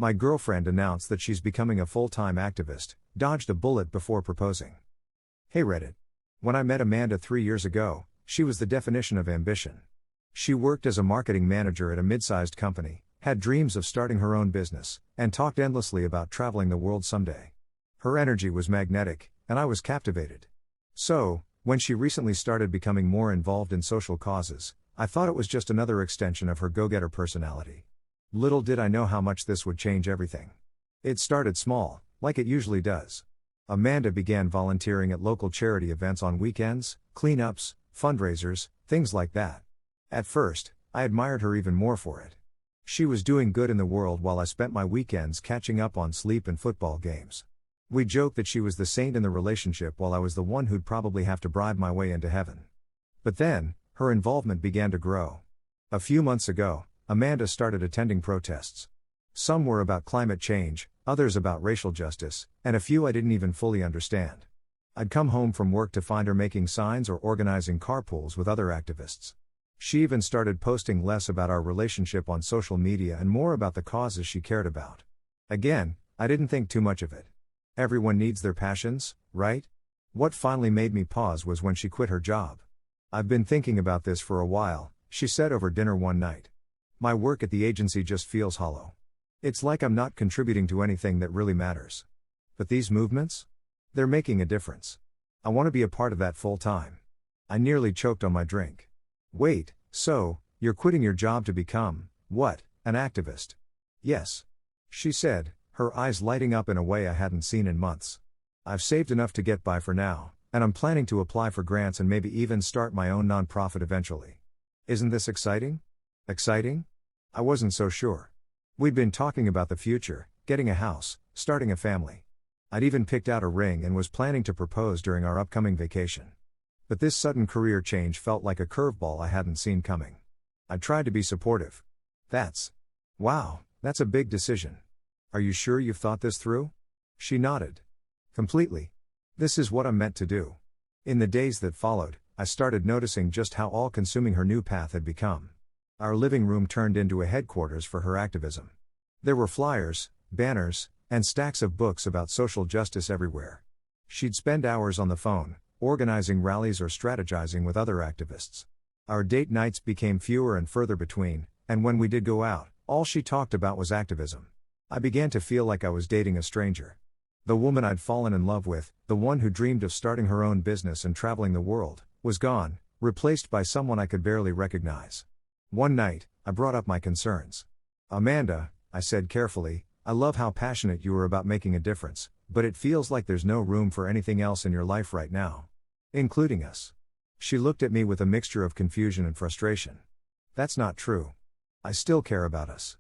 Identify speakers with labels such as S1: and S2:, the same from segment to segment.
S1: My girlfriend announced that she's becoming a full-time activist, dodged a bullet before proposing. Hey Reddit. When I met Amanda 3 years ago, she was the definition of ambition. She worked as a marketing manager at a mid-sized company, had dreams of starting her own business, and talked endlessly about traveling the world someday. Her energy was magnetic, and I was captivated. So, when she recently started becoming more involved in social causes, I thought it was just another extension of her go-getter personality. Little did I know how much this would change everything. It started small, like it usually does. Amanda began volunteering at local charity events on weekends, cleanups, fundraisers, things like that. At first, I admired her even more for it. She was doing good in the world while I spent my weekends catching up on sleep and football games. We joked that she was the saint in the relationship while I was the one who'd probably have to bribe my way into heaven. But then, her involvement began to grow. A few months ago, Amanda started attending protests. Some were about climate change, others about racial justice, and a few I didn't even fully understand. I'd come home from work to find her making signs or organizing carpools with other activists. She even started posting less about our relationship on social media and more about the causes she cared about. Again, I didn't think too much of it. Everyone needs their passions, right? What finally made me pause was when she quit her job. I've been thinking about this for a while, she said over dinner one night. My work at the agency just feels hollow. It's like I'm not contributing to anything that really matters. But these movements? They're making a difference. I want to be a part of that full time. I nearly choked on my drink. Wait, so, you're quitting your job to become, what, an activist? Yes. She said, her eyes lighting up in a way I hadn't seen in months. I've saved enough to get by for now, and I'm planning to apply for grants and maybe even start my own nonprofit eventually. Isn't this exciting? Exciting? I wasn't so sure. We'd been talking about the future, getting a house, starting a family. I'd even picked out a ring and was planning to propose during our upcoming vacation. But this sudden career change felt like a curveball I hadn't seen coming. I tried to be supportive. Wow, that's a big decision. Are you sure you've thought this through? She nodded. Completely. This is what I'm meant to do. In the days that followed, I started noticing just how all-consuming her new path had become. Our living room turned into a headquarters for her activism. There were flyers, banners, and stacks of books about social justice everywhere. She'd spend hours on the phone, organizing rallies or strategizing with other activists. Our date nights became fewer and further between, and when we did go out, all she talked about was activism. I began to feel like I was dating a stranger. The woman I'd fallen in love with, the one who dreamed of starting her own business and traveling the world, was gone, replaced by someone I could barely recognize. One night, I brought up my concerns. Amanda, I said carefully, I love how passionate you are about making a difference, but it feels like there's no room for anything else in your life right now. Including us. She looked at me with a mixture of confusion and frustration. That's not true. I still care about us.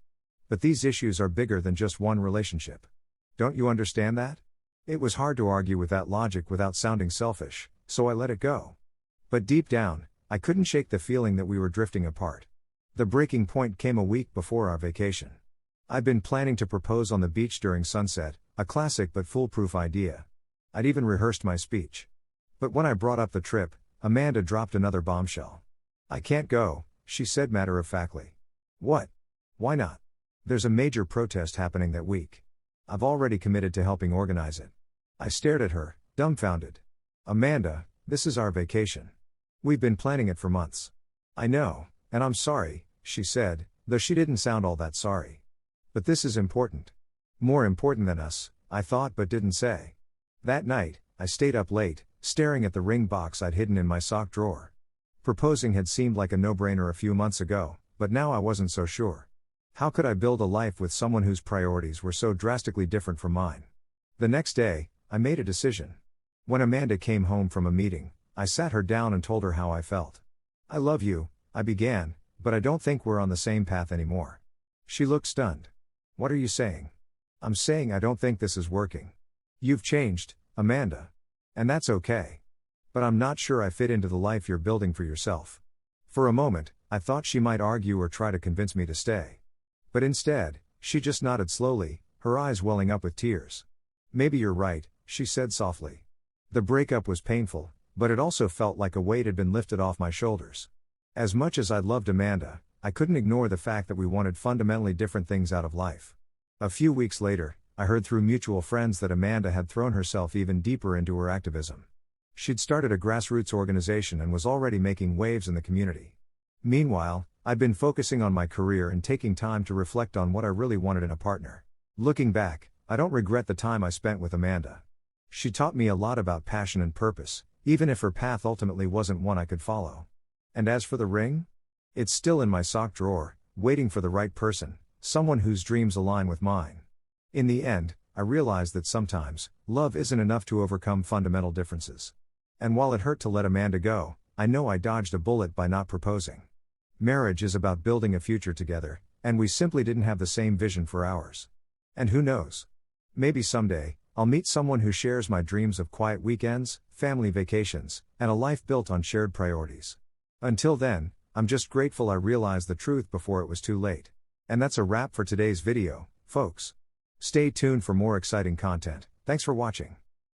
S1: But these issues are bigger than just one relationship. Don't you understand that? It was hard to argue with that logic without sounding selfish, so I let it go. But deep down, I couldn't shake the feeling that we were drifting apart. The breaking point came a week before our vacation. I'd been planning to propose on the beach during sunset, a classic but foolproof idea. I'd even rehearsed my speech. But when I brought up the trip, Amanda dropped another bombshell. I can't go, she said matter-of-factly. What? Why not? There's a major protest happening that week. I've already committed to helping organize it. I stared at her, dumbfounded. Amanda, this is our vacation. We've been planning it for months. I know, and I'm sorry, she said, though she didn't sound all that sorry. But this is important. More important than us, I thought but didn't say. That night, I stayed up late, staring at the ring box I'd hidden in my sock drawer. Proposing had seemed like a no-brainer a few months ago, but now I wasn't so sure. How could I build a life with someone whose priorities were so drastically different from mine? The next day, I made a decision. When Amanda came home from a meeting, I sat her down and told her how I felt. I love you, I began, but I don't think we're on the same path anymore. She looked stunned. What are you saying? I'm saying I don't think this is working. You've changed, Amanda. And that's okay. But I'm not sure I fit into the life you're building for yourself. For a moment, I thought she might argue or try to convince me to stay. But instead, she just nodded slowly, her eyes welling up with tears. Maybe you're right, she said softly. The breakup was painful, but it also felt like a weight had been lifted off my shoulders. As much as I loved Amanda, I couldn't ignore the fact that we wanted fundamentally different things out of life. A few weeks later, I heard through mutual friends that Amanda had thrown herself even deeper into her activism. She'd started a grassroots organization and was already making waves in the community. Meanwhile, I'd been focusing on my career and taking time to reflect on what I really wanted in a partner. Looking back, I don't regret the time I spent with Amanda. She taught me a lot about passion and purpose, even if her path ultimately wasn't one I could follow. And as for the ring? It's still in my sock drawer, waiting for the right person, someone whose dreams align with mine. In the end, I realized that sometimes, love isn't enough to overcome fundamental differences. And while it hurt to let Amanda go, I know I dodged a bullet by not proposing. Marriage is about building a future together, and we simply didn't have the same vision for ours. And who knows? Maybe someday, I'll meet someone who shares my dreams of quiet weekends, family vacations, and a life built on shared priorities. Until then, I'm just grateful I realized the truth before it was too late. And that's a wrap for today's video, folks. Stay tuned for more exciting content. Thanks for watching.